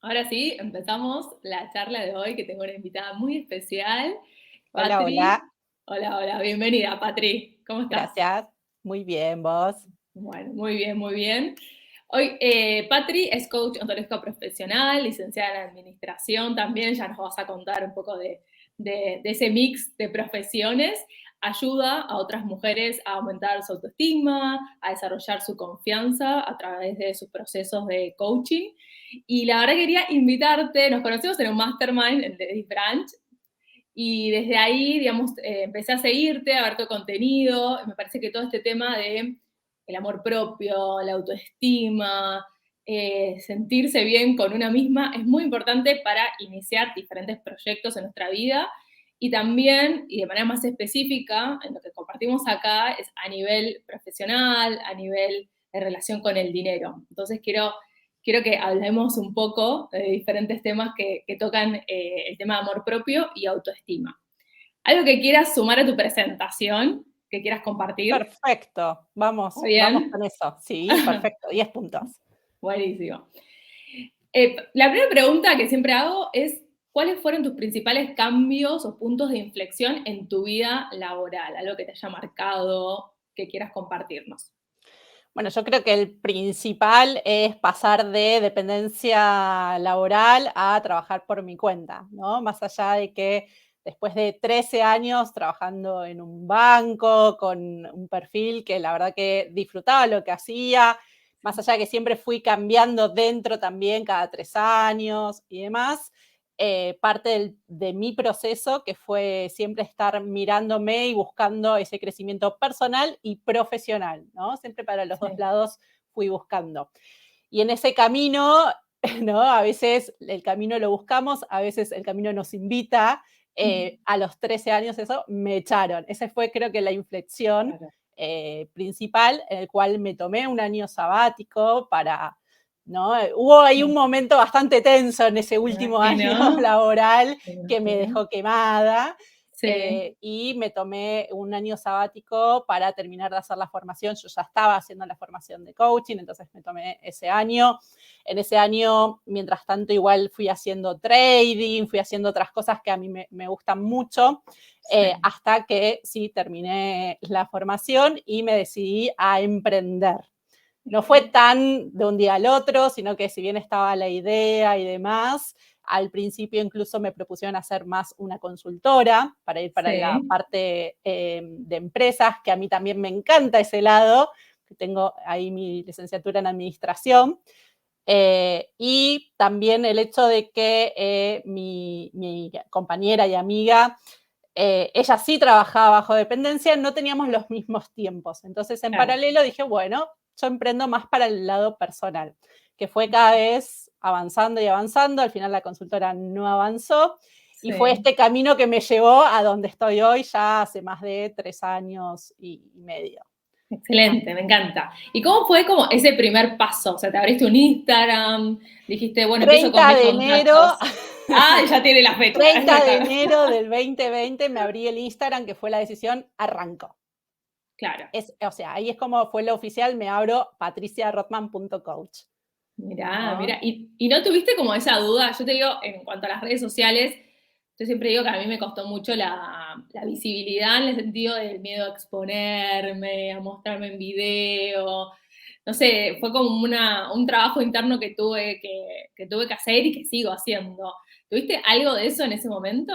Ahora sí, empezamos la charla de hoy, que tengo una invitada muy especial, Hola, Patri. hola. Hola, hola, bienvenida, Patri. ¿Cómo estás? Gracias. Muy bien, ¿vos? Bueno, muy bien, muy bien. Hoy, Patri es coach ontológico profesional, licenciada en administración también, ya nos vas a contar un poco de ese mix de profesiones. Ayuda a otras mujeres a aumentar su autoestima, a desarrollar su confianza a través de sus procesos de coaching. Y la verdad quería invitarte, nos conocimos en un mastermind en The Branch, y desde ahí, digamos, empecé a seguirte, a ver tu contenido. Me parece que todo este tema de el amor propio, la autoestima, sentirse bien con una misma es muy importante para iniciar diferentes proyectos en nuestra vida. Y también, y de manera más específica, en lo que compartimos acá, es a nivel profesional, a nivel de relación con el dinero. Entonces quiero que hablemos un poco de diferentes temas que tocan el tema de amor propio y autoestima. ¿Algo que quieras sumar a tu presentación, que quieras compartir? Perfecto. ¿Está Vamos bien? con eso. Sí, perfecto. 10 puntos. Buenísimo. La primera pregunta que siempre hago es, ¿cuáles fueron tus principales cambios o puntos de inflexión en tu vida laboral? Algo que te haya marcado, que quieras compartirnos. Bueno, yo creo que el principal es pasar de dependencia laboral a trabajar por mi cuenta, ¿no? Más allá de que después de 13 años trabajando en un banco, con un perfil que la verdad que disfrutaba lo que hacía, más allá de que siempre fui cambiando dentro también cada 3 años y demás, parte de mi proceso, que fue siempre estar mirándome y buscando ese crecimiento personal y profesional, ¿no? Siempre para los dos Sí. lados fui buscando. Y en ese camino, ¿no? A veces el camino lo buscamos, a veces el camino nos invita. A los 13 años eso me echaron. Esa fue creo que la inflexión Claro. principal, en el cual me tomé un año sabático para, ¿no? Hubo ahí un Sí. momento bastante tenso en ese Me último año imagino, laboral me que me imagino. dejó quemada. Sí, Y me tomé un año sabático para terminar de hacer la formación. Yo ya estaba haciendo la formación de coaching, entonces me tomé ese año. En ese año, mientras tanto, igual fui haciendo trading, fui haciendo otras cosas que a mí me gustan mucho, sí. hasta que sí terminé la formación y me decidí a emprender. No fue tan de un día al otro, sino que si bien estaba la idea y demás, al principio incluso me propusieron hacer más una consultora para ir para la Sí, parte de empresas, que a mí también me encanta ese lado, que tengo ahí mi licenciatura en administración. Y también el hecho de que mi compañera y amiga, ella sí trabajaba bajo dependencia, no teníamos los mismos tiempos. Entonces, en claro. paralelo dije, bueno, yo emprendo más para el lado personal, que fue cada vez avanzando y avanzando. Al final la consultora no avanzó y fue Sí. este camino que me llevó a donde estoy hoy ya hace más de 3 años y medio. Excelente, me encanta. ¿Y cómo fue como ese primer paso? O sea, te abriste un Instagram, dijiste, bueno, empiezo con 30 mis de enero, contactos. Ah, ya tiene la fecha. 30 de enero del 2020 me abrí el Instagram, que fue la decisión, arrancó. Claro, O sea, ahí es como fue lo oficial, me abro patriciarotman.coach, mirá, ¿no? mirá. ¿Y no tuviste como esa duda? Yo te digo, en cuanto a las redes sociales, yo siempre digo que a mí me costó mucho la visibilidad en el sentido del miedo a exponerme, a mostrarme en video. No sé, fue como un trabajo interno que tuve que hacer y que sigo haciendo. ¿Tuviste algo de eso en ese momento?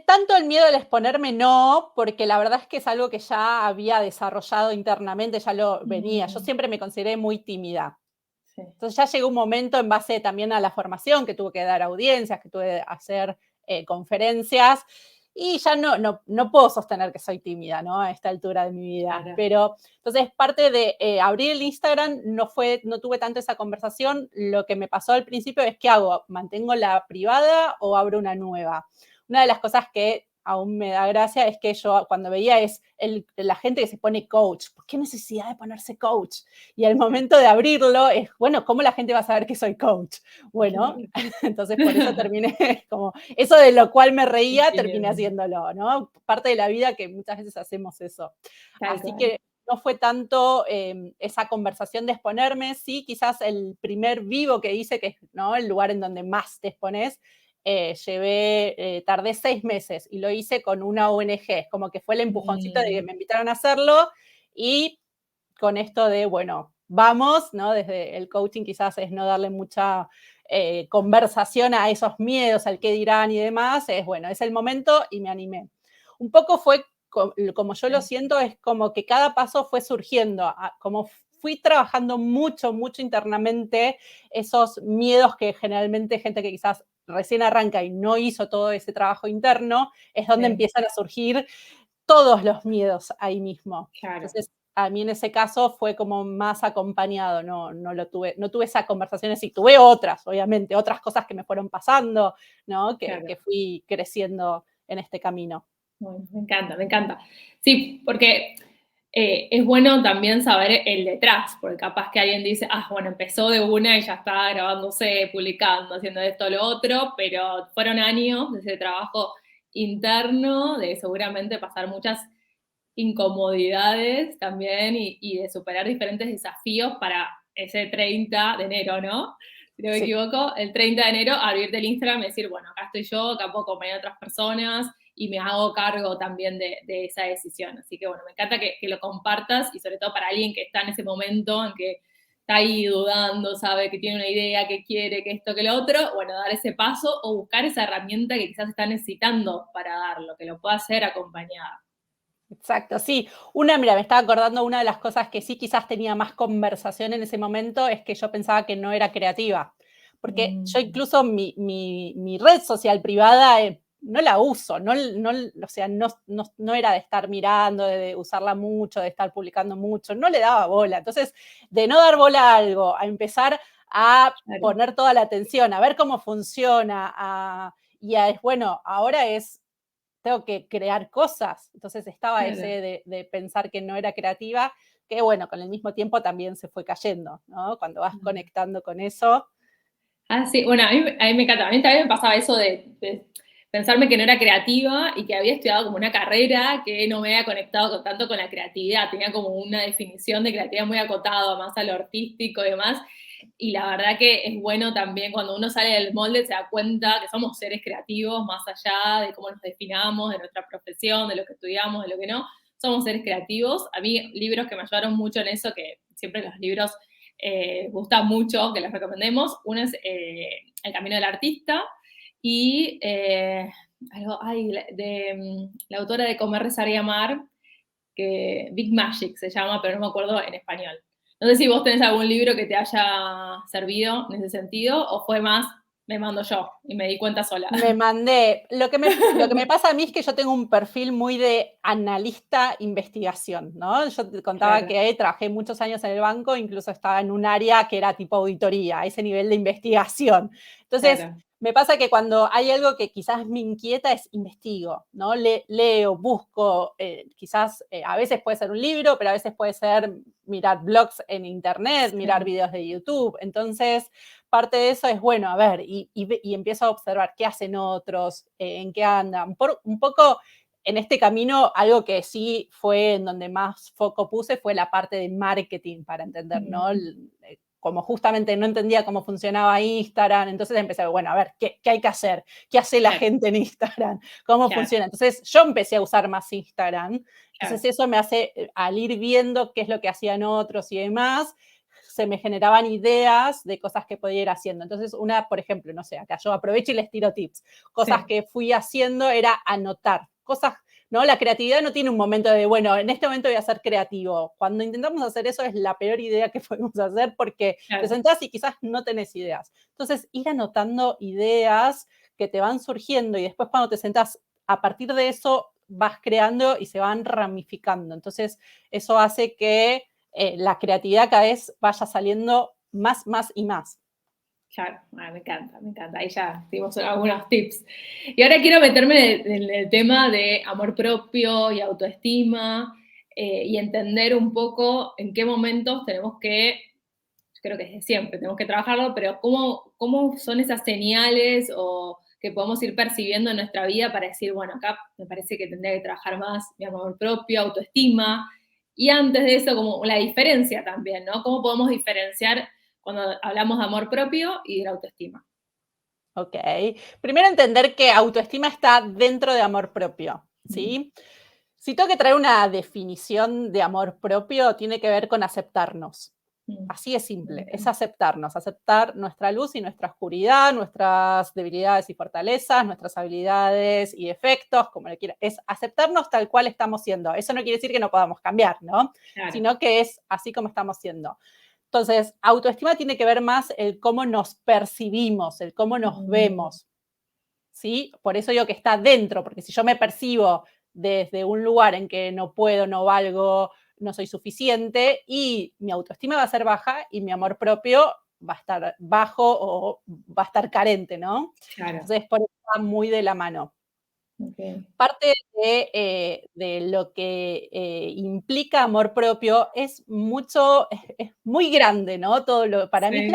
Tanto el miedo al exponerme no, porque la verdad es que es algo que ya había desarrollado internamente, ya lo venía. Yo Mm, siempre me consideré muy tímida. sí, Entonces ya llegó un momento en base también a la formación que tuve que dar audiencias, que tuve que hacer conferencias y ya no puedo sostener que soy tímida, ¿no? A esta altura de mi vida. claro. Pero entonces parte de abrir el Instagram no tuve tanto esa conversación. Lo que me pasó al principio es ¿qué hago? ¿Mantengo la privada o abro una nueva? Una de las cosas que aún me da gracia es que yo cuando veía la gente que se pone coach, ¿por qué necesidad de ponerse coach? Y al momento de abrirlo es, bueno, ¿cómo la gente va a saber que soy coach? Bueno, Claro. entonces por eso terminé como, eso de lo cual me reía, terminé Definiendo, haciéndolo, ¿no? Parte de la vida que muchas veces hacemos eso. tal Así que cual. no fue tanto esa conversación de exponerme, sí, quizás el primer vivo que hice, que es, ¿no?, el lugar en donde más te expones, tardé 6 meses y lo hice con una ONG, como que fue el empujoncito de que Mm, me invitaron a hacerlo y con esto de, bueno, vamos, ¿no? Desde el coaching quizás es no darle mucha conversación a esos miedos, al qué dirán y demás, es bueno, es el momento y me animé. Un poco fue como yo lo sí, siento, es como que cada paso fue surgiendo, como fui trabajando mucho, mucho internamente esos miedos que generalmente gente que quizás recién arranca y no hizo todo ese trabajo interno, es donde sí, empiezan a surgir todos los miedos ahí mismo. claro, Entonces, a mí en ese caso fue como más acompañado, no tuve esas conversaciones y tuve otras, obviamente, otras cosas que me fueron pasando, ¿no? Que claro. fui creciendo en este camino. Bueno, me encanta, me encanta. Sí, porque es bueno también saber el detrás, porque capaz que alguien dice, ah, bueno, empezó de una y ya está grabándose, publicando, haciendo esto, lo otro, pero fueron años de ese trabajo interno, de seguramente pasar muchas incomodidades también y de superar diferentes desafíos para ese 30 de enero, ¿no? Si no me Sí. equivoco, el 30 de enero abrirte el Instagram y decir, bueno, acá estoy yo, acá puedo acompañar a otras personas y me hago cargo también de esa decisión. Así que bueno, me encanta que lo compartas y sobre todo para alguien que está en ese momento en que está ahí dudando, sabe que tiene una idea, que quiere, que esto, que lo otro, bueno, dar ese paso o buscar esa herramienta que quizás está necesitando para darlo, que lo pueda hacer acompañada. Exacto, sí. Mira, me estaba acordando, una de las cosas que sí quizás tenía más conversación en ese momento es que yo pensaba que no era creativa, porque yo Mm, incluso mi red social privada no la uso, o sea, no era de estar mirando, de usarla mucho, de estar publicando mucho, no le daba bola. Entonces, de no dar bola a algo, a empezar a claro. poner toda la atención, a ver cómo funciona, bueno, ahora tengo que crear cosas. Entonces estaba ese Claro. de pensar que no era creativa, que bueno, con el mismo tiempo también se fue cayendo, ¿no? Cuando vas Mm. conectando con eso. Ah, sí, bueno, a mí me encanta. A mí también me pasaba eso de pensarme que no era creativa y que había estudiado como una carrera que no me había conectado tanto con la creatividad. Tenía como una definición de creatividad muy acotada, más a lo artístico y demás. Y la verdad que es bueno también cuando uno sale del molde, se da cuenta que somos seres creativos, más allá de cómo nos definamos, de nuestra profesión, de lo que estudiamos, de lo que no. Somos seres creativos. A mí, libros que me ayudaron mucho en eso, que siempre los libros gusta mucho que les recomendemos. Uno es El Camino del Artista y algo, ay, la autora de Comer, Rezar y Amar, que Big Magic se llama, pero no me acuerdo en español. No sé si vos tenés algún libro que te haya servido en ese sentido o fue más, me mando yo y me di cuenta sola. Me mandé. Lo que me pasa a mí es que yo tengo un perfil muy de analista investigación, ¿no? Yo te contaba Claro, que trabajé muchos años en el banco, incluso estaba en un área que era tipo auditoría, a ese nivel de investigación. Entonces, claro, me pasa que cuando hay algo que quizás me inquieta es investigo, ¿no? Leo, busco, quizás a veces puede ser un libro, pero a veces puede ser mirar blogs en internet, mirar sí, videos de YouTube. Entonces, parte de eso es, bueno, a ver, y empiezo a observar qué hacen otros, en qué andan. Un poco en este camino, algo que sí fue en donde más foco puse fue la parte de marketing para entender, ¿no? mm, Como justamente no entendía cómo funcionaba Instagram, entonces empecé, bueno, a ver, ¿qué hay que hacer? ¿Qué hace la claro, gente en Instagram? ¿Cómo claro, funciona? Entonces yo empecé a usar más Instagram, entonces claro, eso me hace, al ir viendo qué es lo que hacían otros y demás, se me generaban ideas de cosas que podía ir haciendo. Entonces, por ejemplo, no sé, acá yo aprovecho y les tiro tips. Cosas sí, que fui haciendo era anotar, cosas, ¿no? La creatividad no tiene un momento de, bueno, en este momento voy a ser creativo. Cuando intentamos hacer eso es la peor idea que podemos hacer porque te claro, sentás y quizás no tenés ideas. Entonces, ir anotando ideas que te van surgiendo y después cuando te sentás, a partir de eso vas creando y se van ramificando. Entonces, eso hace que la creatividad cada vez vaya saliendo más, más y más. claro. Ah, me encanta, me encanta. Ahí ya dimos algunos tips. Y ahora quiero meterme en el tema de amor propio y autoestima y entender un poco en qué momentos tenemos que, yo creo que desde siempre tenemos que trabajarlo, pero cómo son esas señales o que podemos ir percibiendo en nuestra vida para decir, bueno, acá me parece que tendría que trabajar más mi amor propio, autoestima. Y antes de eso, como la diferencia también, ¿no? ¿Cómo podemos diferenciar cuando hablamos de amor propio y de la autoestima? Ok. Primero entender que autoestima está dentro de amor propio, Mm, ¿sí? Si tengo que traer una definición de amor propio, tiene que ver con aceptarnos. mm, Así es simple, es ok, aceptarnos, aceptar nuestra luz y nuestra oscuridad, nuestras debilidades y fortalezas, nuestras habilidades y defectos, como le quiera. Es aceptarnos tal cual estamos siendo. Eso no quiere decir que no podamos cambiar, ¿no? claro. Sino que es así como estamos siendo. Entonces, autoestima tiene que ver más el cómo nos percibimos, el cómo nos Mm, vemos, ¿sí? Por eso digo que está dentro, porque si yo me percibo desde un lugar en que no puedo, no valgo, no soy suficiente, y mi autoestima va a ser baja y mi amor propio va a estar bajo o va a estar carente, ¿no? claro, Entonces, por eso va muy de la mano. ok. Parte de lo que implica amor propio es mucho, es muy grande, ¿no? Para mí es Sí,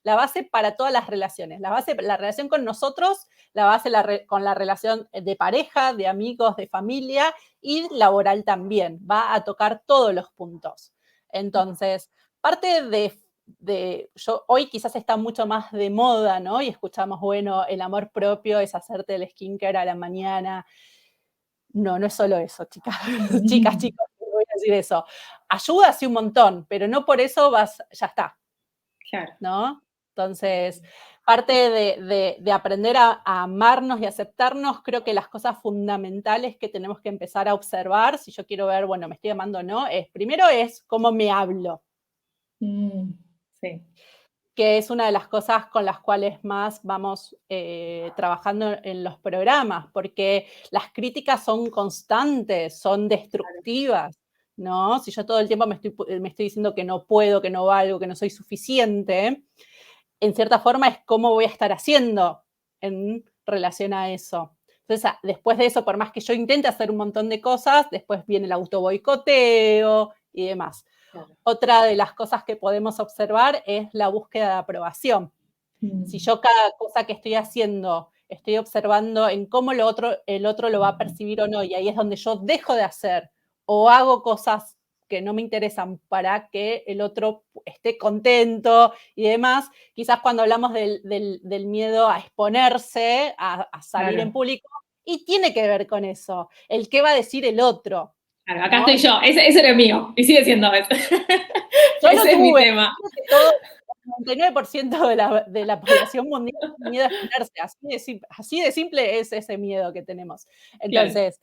la base para todas las relaciones. La base, la relación con nosotros, la base con la relación de pareja, de amigos, de familia y laboral también. Va a tocar todos los puntos. Entonces, parte yo hoy quizás está mucho más de moda, ¿no? Y escuchamos, bueno, el amor propio es hacerte el skincare a la mañana. No, no es solo eso, chicas, chicas, mm, chicos, no voy a decir eso. Ayuda sí un montón, pero no por eso ya está, claro. ¿no? Entonces, parte de aprender a amarnos y aceptarnos, creo que las cosas fundamentales que tenemos que empezar a observar, si yo quiero ver, bueno, me estoy amando o no, primero es cómo me hablo, Mm, sí, que es una de las cosas con las cuales más vamos trabajando en los programas, porque las críticas son constantes, son claro, destructivas, ¿no? Si yo todo el tiempo me estoy diciendo que no puedo, que no valgo, que no soy suficiente, en cierta forma es cómo voy a estar haciendo en relación a eso. Entonces, después de eso, por más que yo intente hacer un montón de cosas, después viene el autoboicoteo y demás. claro. Otra de las cosas que podemos observar es la búsqueda de aprobación. Si Mm, yo cada cosa que estoy haciendo estoy observando en cómo el otro lo va a percibir o no, y ahí es donde yo dejo de hacer o hago cosas que no me interesan para que el otro esté contento y demás. Quizás cuando hablamos del miedo a exponerse, a salir en claro, público, y tiene que ver con eso, el qué va a decir el otro, claro, acá ¿no? estoy yo, ese era mío, y sigue siendo ese. Yo lo Ese es mi tuve, tema. creo que todo, el 99% de la población mundial tiene miedo a exponerse, así de simple es ese miedo que tenemos. Claro, Entonces,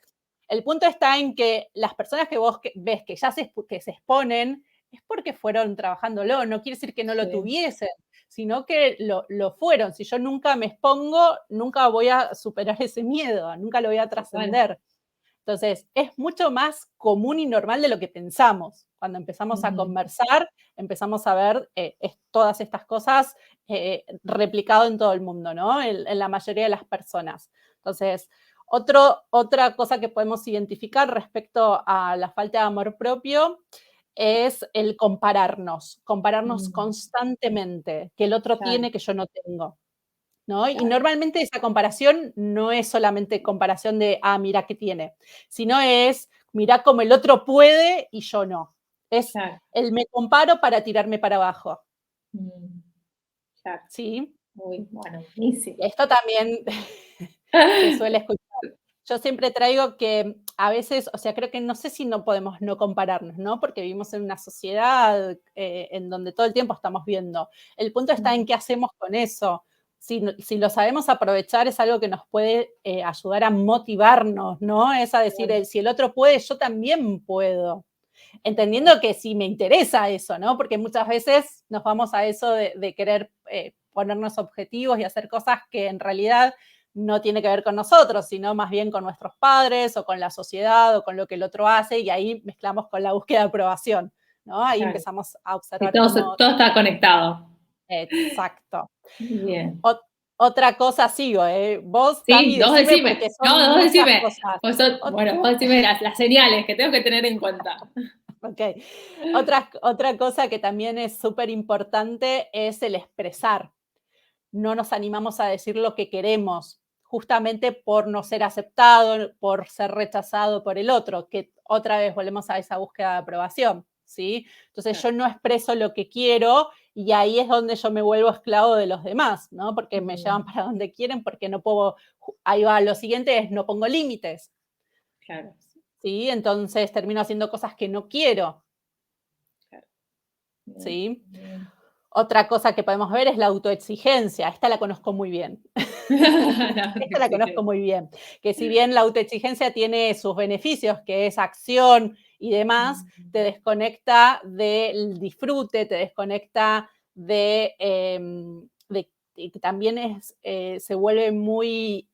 el punto está en que las personas que vos ves que ya que se exponen, es porque fueron trabajándolo, no quiere decir que no lo sí, tuviesen, sino que lo fueron. Si yo nunca me expongo, nunca voy a superar ese miedo, nunca lo voy a total. trascender. Entonces, es mucho más común y normal de lo que pensamos. Cuando empezamos a Ujú, conversar, empezamos a ver todas estas cosas replicado en todo el mundo, ¿no? En la mayoría de las personas. Entonces, otra cosa que podemos identificar respecto a la falta de amor propio es el compararnos mm, constantemente, que el otro claro, tiene que yo no tengo. ¿No? Y claro, normalmente esa comparación no es solamente comparación de, mira qué tiene, sino es, mira cómo el otro puede y yo no. Es claro, el me comparo para tirarme para abajo, mm, claro. ¿sí? Uy, bueno, buenísimo. Esto también se suele escuchar. Yo siempre traigo que a veces, o sea, creo que no sé si no podemos no compararnos, ¿no? Porque vivimos en una sociedad en donde todo el tiempo estamos viendo. El punto está en Mm, qué hacemos con eso. Si lo sabemos aprovechar es algo que nos puede ayudar a motivarnos, ¿no? Es a decir, claro, si el otro puede, yo también puedo. claro, Entendiendo que si me interesa eso, ¿no? Porque muchas veces nos vamos a eso de querer ponernos objetivos y hacer cosas que en realidad no tiene que ver con nosotros, sino más bien con nuestros padres o con la sociedad o con lo que el otro hace y ahí mezclamos con la búsqueda de aprobación, ¿no? Ahí claro. empezamos a Sí, observar todo, cómo. todo está conectado. Exacto. Bien. Ot- Otra cosa sigo, Vos, Tami, Sí, dos decime decime. porque No, son dos muchas decime. cosas. Bueno, vos decime las señales que tengo que tener en cuenta. Ok. Otra cosa que también es súper importante es el expresar. No nos animamos a decir lo que queremos. justamente por no ser aceptado, por ser rechazado por el otro, que otra vez volvemos a esa búsqueda de aprobación, ¿sí? Entonces yo no expreso lo que quiero y ahí es donde yo me vuelvo esclavo de los demás, ¿no? Porque me llevan para donde quieren, porque no puedo, ahí va, lo siguiente es no pongo límites, Claro, ¿sí? Entonces termino haciendo cosas que no quiero, claro. Bien, ¿sí? bien. Otra cosa que podemos ver es la autoexigencia. Esta la conozco muy bien. La Esta la conozco autoexigencia. muy bien. Que si bien la autoexigencia tiene sus beneficios, que es acción y demás, te desconecta del disfrute, te desconecta de y que también se vuelve muy,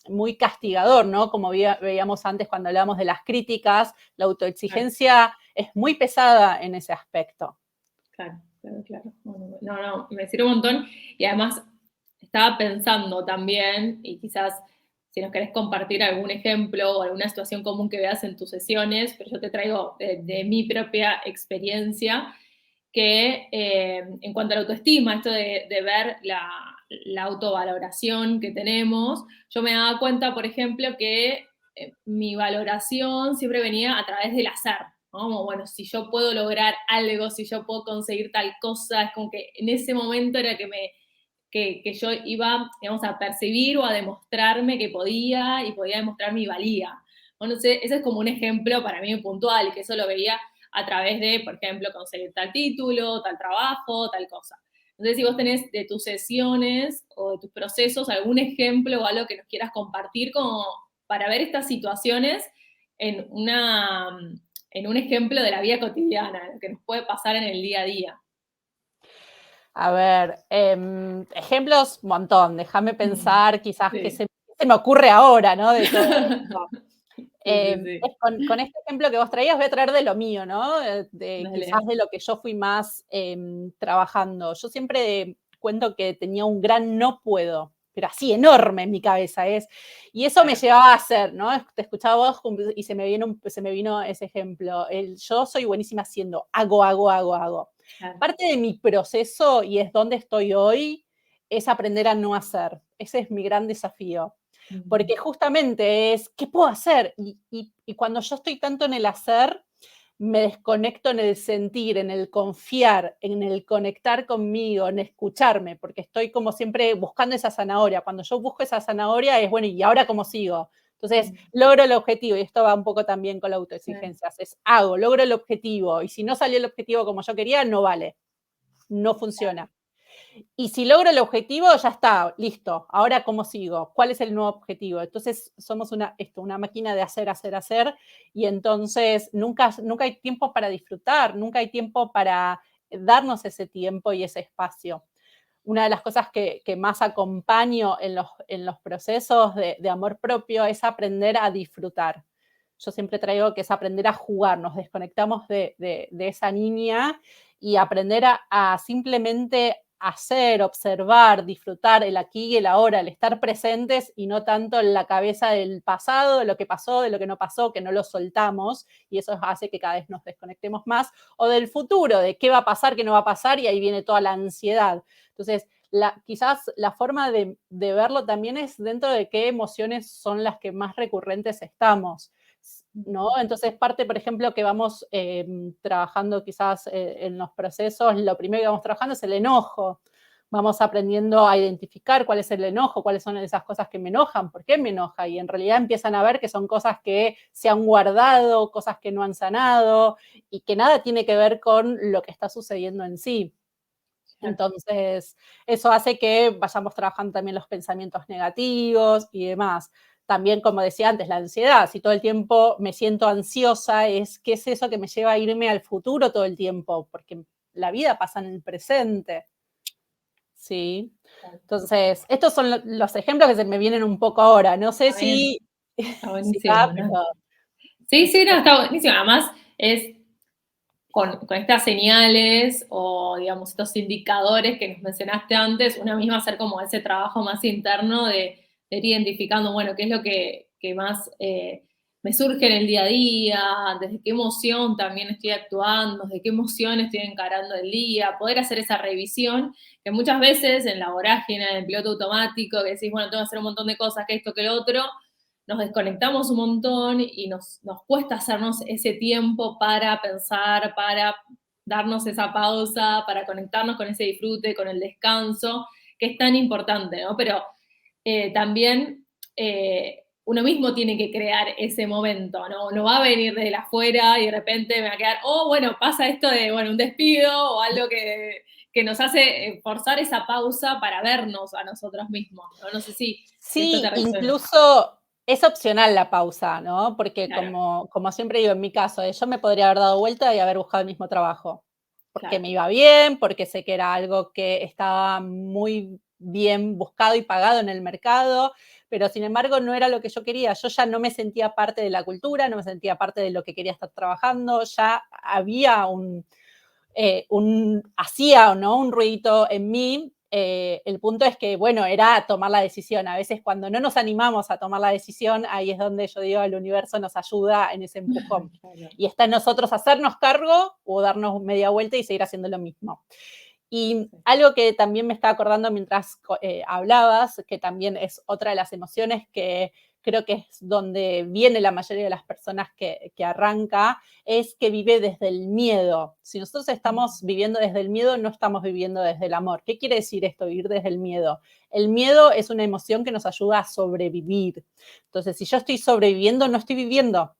muy castigador, ¿no? Como veíamos antes cuando hablábamos de las críticas, la Claro, autoexigencia es muy pesada en ese aspecto. claro, claro, claro. No, me sirve un montón. Y además estaba pensando también, y quizás si nos querés compartir algún ejemplo o alguna situación común que veas en tus sesiones, pero yo te traigo de mi propia experiencia, que en cuanto a la autoestima, esto de ver la autovaloración que tenemos, yo me daba cuenta, por ejemplo, que mi valoración siempre venía a través del hacer, ¿no? Como, bueno, si yo puedo lograr algo, si yo puedo conseguir tal cosa, es como que en ese momento era que yo iba, digamos, a percibir o a demostrarme que podía y podía demostrar mi valía. Bueno, ese es como un ejemplo para mí puntual, que eso lo veía a través de, por ejemplo, conseguir tal título, tal trabajo, tal cosa. Entonces, si vos tenés de tus sesiones o de tus procesos algún ejemplo o algo que nos quieras compartir como para ver estas situaciones en, en un ejemplo de la vida cotidiana, lo que nos puede pasar en el día a día. A ver, ejemplos, montón. Déjame pensar quizás qué Sí. se me ocurre ahora, ¿no? De todo esto. Sí, sí, sí. Con este ejemplo que vos traías, voy a traer de lo mío, ¿no? De quizás Dale. de lo que yo fui más trabajando. Yo siempre cuento que tenía un gran no puedo, pero así enorme en mi cabeza es. Y eso me Claro. llevaba a hacer, ¿no? Te escuchaba vos y se me vino ese ejemplo. Yo soy buenísima haciendo, hago. Claro. Parte de mi proceso, y es donde estoy hoy, es aprender a no hacer. Ese es mi gran desafío. Mm. Porque justamente es, ¿qué puedo hacer? Y cuando yo estoy tanto en el hacer, me desconecto en el sentir, en el confiar, en el conectar conmigo, en escucharme, porque estoy como siempre buscando esa zanahoria. Cuando yo busco esa zanahoria es, bueno, ¿y ahora cómo sigo? Entonces, logro el objetivo, y esto va un poco también con la autoexigencia. Es, logro el objetivo, y si no salió el objetivo como yo quería, no vale, no funciona. Y si logro el objetivo, ya está, listo. Ahora, ¿cómo sigo? ¿Cuál es el nuevo objetivo? Entonces, somos una máquina de hacer, y entonces nunca hay tiempo para disfrutar, nunca hay tiempo para darnos ese tiempo y ese espacio. Una de las cosas que más acompaño en los procesos de amor propio es aprender a disfrutar. Yo siempre traigo que es aprender a jugar, nos desconectamos de esa niña y aprender a simplemente hacer, observar, disfrutar el aquí y el ahora, el estar presentes y no tanto en la cabeza del pasado, de lo que pasó, de lo que no pasó, que no lo soltamos, y eso hace que cada vez nos desconectemos más, o del futuro, de qué va a pasar, qué no va a pasar, y ahí viene toda la ansiedad. Entonces, quizás la forma de verlo también es dentro de qué emociones son las que más recurrentes estamos, ¿no? Entonces, parte, por ejemplo, que vamos trabajando quizás en los procesos, lo primero que vamos trabajando es el enojo. Vamos aprendiendo a identificar cuál es el enojo, cuáles son esas cosas que me enojan, por qué me enoja, y en realidad empiezan a ver que son cosas que se han guardado, cosas que no han sanado, y que nada tiene que ver con lo que está sucediendo en sí. Claro. Entonces, eso hace que vayamos trabajando también los pensamientos negativos y demás. También, como decía antes, la ansiedad. Si todo el tiempo me siento ansiosa, ¿qué es eso que me lleva a irme al futuro todo el tiempo? Porque la vida pasa en el presente. Sí. Entonces, estos son los ejemplos que se me vienen un poco ahora. No sé Está bien, si, está si va, buenísimo, ¿no? pero Sí, sí, no, está buenísimo. Además, es con estas señales o, digamos, estos indicadores que nos mencionaste antes, una misma hacer como ese trabajo más interno de ir identificando, bueno, qué es lo que más me surge en el día a día, desde qué emoción también estoy actuando, desde qué emoción estoy encarando el día, poder hacer esa revisión, que muchas veces en la vorágine, en el piloto automático, que decís, bueno, tengo que hacer un montón de cosas, que esto, que lo otro, nos desconectamos un montón y nos cuesta hacernos ese tiempo para pensar, para darnos esa pausa, para conectarnos con ese disfrute, con el descanso, que es tan importante, ¿no? Pero también uno mismo tiene que crear ese momento, ¿no? No va a venir desde afuera y de repente me va a quedar, oh, bueno, pasa esto de, bueno, un despido o algo que nos hace forzar esa pausa para vernos a nosotros mismos, ¿no? No sé si esto te Sí, resuena. incluso es opcional la pausa, ¿no? Porque Claro, como siempre digo, en mi caso, yo me podría haber dado vuelta y haber buscado el mismo trabajo, porque claro. me iba bien, porque sé que era algo que estaba muy bien buscado y pagado en el mercado, pero sin embargo no era lo que yo quería. Yo ya no me sentía parte de la cultura, no me sentía parte de lo que quería estar trabajando, ya había hacía, ¿no?, un ruidito en mí. El punto es que, bueno, era tomar la decisión. A veces cuando no nos animamos a tomar la decisión, ahí es donde yo digo, el universo nos ayuda en ese empujón. Claro. Y está en nosotros hacernos cargo o darnos media vuelta y seguir haciendo lo mismo. Y Sí. algo que también me estaba acordando mientras hablabas, que también es otra de las emociones que creo que es donde viene la mayoría de las personas que arranca, es que vive desde el miedo. Si nosotros estamos viviendo desde el miedo, no estamos viviendo desde el amor. ¿Qué quiere decir esto, vivir desde el miedo? El miedo es una emoción que nos ayuda a sobrevivir. Entonces, si yo estoy sobreviviendo, no estoy viviendo.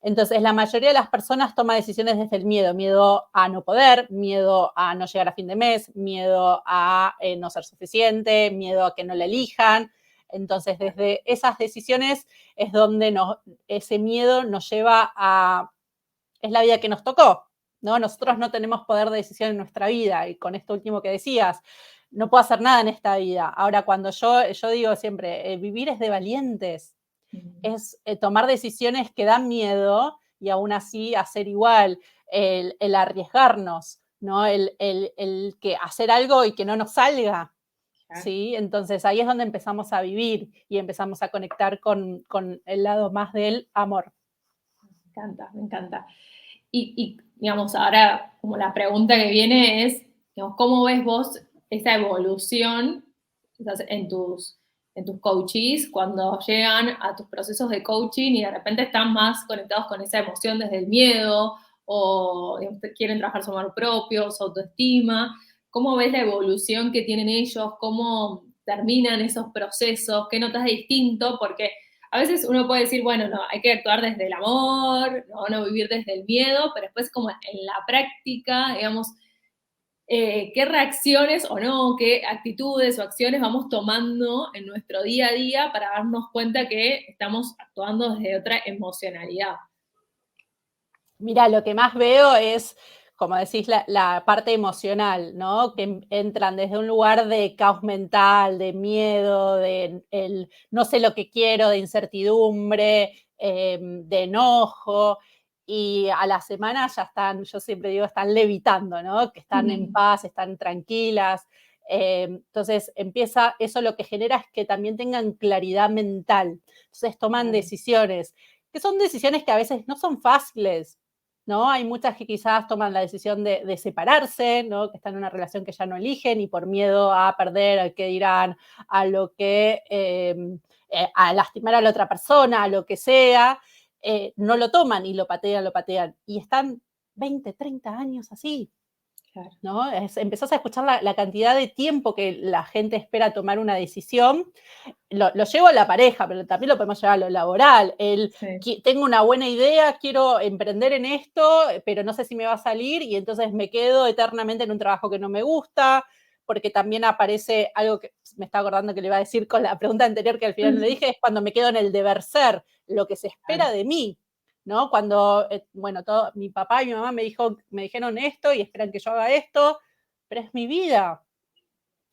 Entonces, la mayoría de las personas toma decisiones desde el miedo, miedo a no poder, miedo a no llegar a fin de mes, miedo a no ser suficiente, miedo a que no le elijan. Entonces, desde esas decisiones es donde ese miedo nos lleva a, es la vida que nos tocó, ¿no? Nosotros no tenemos poder de decisión en nuestra vida, y con esto último que decías, no puedo hacer nada en esta vida. Ahora, cuando yo digo siempre, vivir es de valientes, es tomar decisiones que dan miedo y aún así hacer igual, el arriesgarnos, ¿no? El que hacer algo y que no nos salga, Claro. ¿sí? Entonces ahí es donde empezamos a vivir y empezamos a conectar con el lado más del amor. Me encanta, me encanta. Digamos, ahora como la pregunta que viene es, digamos, ¿cómo ves vos esa evolución quizás en tus coaches cuando llegan a tus procesos de coaching y de repente están más conectados con esa emoción desde el miedo o digamos, quieren trabajar su amor propio, su autoestima? ¿Cómo ves la evolución que tienen ellos? ¿Cómo terminan esos procesos? ¿Qué notas de distinto? Porque a veces uno puede decir, bueno, no, hay que actuar desde el amor, no vivir desde el miedo, pero después como en la práctica, digamos, qué reacciones o no, qué actitudes o acciones vamos tomando en nuestro día a día para darnos cuenta que estamos actuando desde otra emocionalidad. Mira, lo que más veo es, como decís, la parte emocional, ¿no? Que entran desde un lugar de caos mental, de miedo, de el no sé lo que quiero, de incertidumbre, de enojo, y a la semana ya están, yo siempre digo, están levitando, ¿no? Que están en paz, están tranquilas. Entonces empieza, eso lo que genera es que también tengan claridad mental. Entonces toman Claro, decisiones, que son decisiones que a veces no son fáciles, ¿no? Hay muchas que quizás toman la decisión de separarse, ¿no? Que están en una relación que ya no eligen y por miedo a perder, al que dirán, a lo que, a lastimar a la otra persona, a lo que sea, no lo toman y lo patean, lo patean. Y están 20, 30 años así, claro. ¿no? Empezás a escuchar la cantidad de tiempo que la gente espera tomar una decisión. Lo llevo a la pareja, pero también lo podemos llevar a lo laboral. Sí. Tengo una buena idea, quiero emprender en esto, pero no sé si me va a salir y entonces me quedo eternamente en un trabajo que no me gusta, porque también aparece algo que me está acordando que le iba a decir con la pregunta anterior que al final no le dije, es cuando me quedo en el deber ser, lo que se espera Claro, de mí, ¿no? Cuando, bueno, mi papá y mi mamá me dijeron esto y esperan que yo haga esto, pero es mi vida.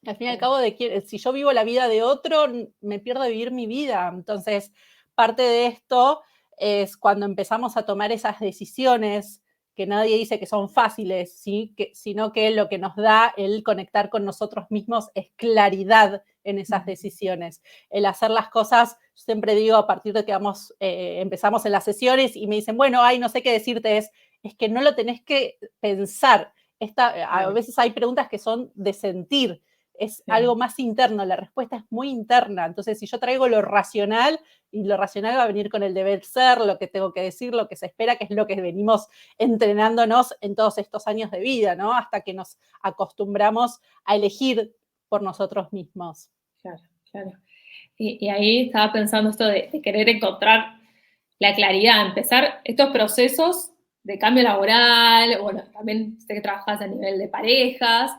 Al fin y al sí. cabo, si yo vivo la vida de otro, me pierdo de vivir mi vida. Entonces, parte de esto es cuando empezamos a tomar esas decisiones que nadie dice que son fáciles, ¿sí? Sino que lo que nos da el conectar con nosotros mismos es claridad en esas decisiones. El hacer las cosas, siempre digo, a partir de que empezamos en las sesiones y me dicen, bueno, ay, no sé qué decirte, es que no lo tenés que pensar. A veces hay preguntas que son de sentir, es algo más interno, la respuesta es muy interna. Entonces, si yo traigo lo racional, y lo racional va a venir con el deber ser, lo que tengo que decir, lo que se espera, que es lo que venimos entrenándonos en todos estos años de vida, ¿no? Hasta que nos acostumbramos a elegir por nosotros mismos. Claro, claro. Y ahí estaba pensando esto de querer encontrar la claridad, empezar estos procesos de cambio laboral, bueno, también sé que trabajas a nivel de parejas,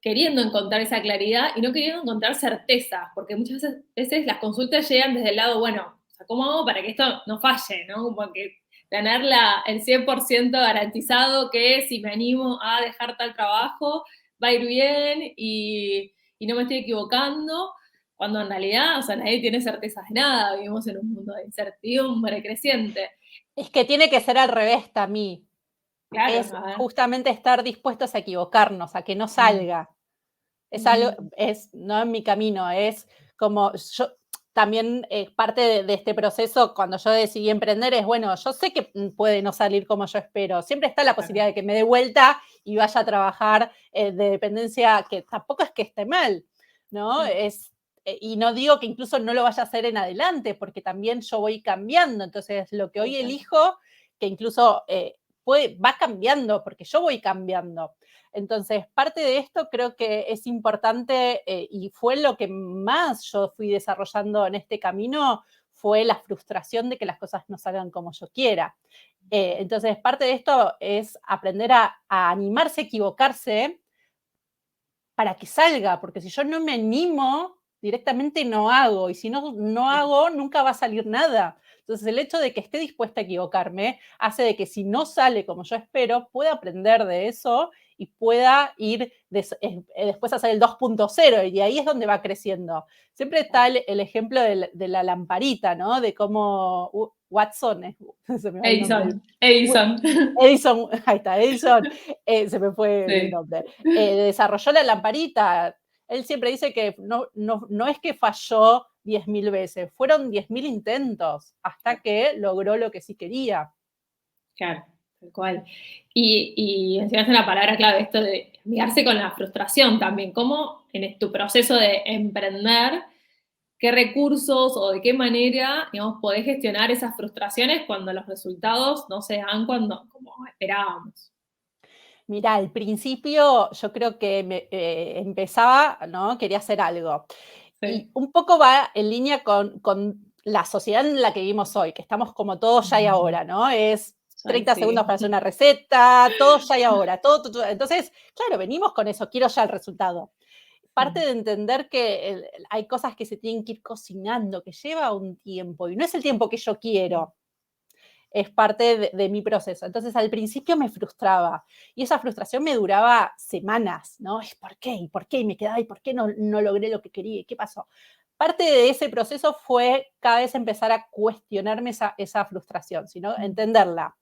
queriendo encontrar esa claridad y no queriendo encontrar certeza, porque muchas veces las consultas llegan desde el lado, bueno, o sea, ¿cómo hago para que esto no falle? ¿No? Como que tener el 100% garantizado que si me animo a dejar tal trabajo va a ir bien y no me estoy equivocando, cuando en realidad, o sea, nadie tiene certezas de nada, vivimos en un mundo de incertidumbre creciente. Es que tiene que ser al revés, Tami. Claro, Es a ver. justamente estar dispuestos a equivocarnos, a que no salga. Es algo, no en mi camino, es como yo también parte de este proceso cuando yo decidí emprender es, bueno, yo sé que puede no salir como yo espero, siempre está la posibilidad de que me dé vuelta y vaya a trabajar de dependencia, que tampoco es que esté mal, ¿no? Y no digo que incluso no lo vaya a hacer en adelante, porque también yo voy cambiando, entonces lo que hoy elijo, que incluso va cambiando, porque yo voy cambiando. Entonces, parte de esto creo que es importante y fue lo que más yo fui desarrollando en este camino, fue la frustración de que las cosas no salgan como yo quiera. Entonces, parte de esto es aprender a animarse a equivocarse para que salga, porque si yo no me animo, directamente no hago, y si no hago, nunca va a salir nada. Entonces, el hecho de que esté dispuesta a equivocarme hace de que si no sale como yo espero, pueda aprender de eso y pueda ir después a hacer el 2.0, y ahí es donde va creciendo. Siempre está el ejemplo de la lamparita, ¿no? De cómo Watson, se me va el nombre. Edison. Edison, ahí está, Edison, se me fue el Sí. nombre. Desarrolló la lamparita. Él siempre dice que no es que falló 10.000 veces, fueron 10.000 intentos hasta que logró lo que sí quería. Claro, tal cual. Y mencionaste una palabra clave, esto de amigarse con la frustración también. ¿Cómo en tu proceso de emprender, qué recursos o de qué manera, digamos, podés gestionar esas frustraciones cuando los resultados no se dan como esperábamos? Mira, al principio yo creo que empezaba, ¿no? Quería hacer algo. Y Sí. un poco va en línea con la sociedad en la que vivimos hoy, que estamos como todos ya y ahora, ¿no? Es Ay, 30 segundos sí. para hacer una receta, todo ya y ahora, todo. Entonces, claro, venimos con eso, quiero ya el resultado. Parte de entender que hay cosas que se tienen que ir cocinando, que lleva un tiempo, y no es el tiempo que yo quiero, es parte de mi proceso. Entonces, al principio me frustraba y esa frustración me duraba semanas, ¿no? Es ¿por qué? ¿Y por qué? Y me quedaba, ¿y por qué no logré lo que quería? ¿Y qué pasó? Parte de ese proceso fue cada vez empezar a cuestionarme esa frustración, sino entenderla.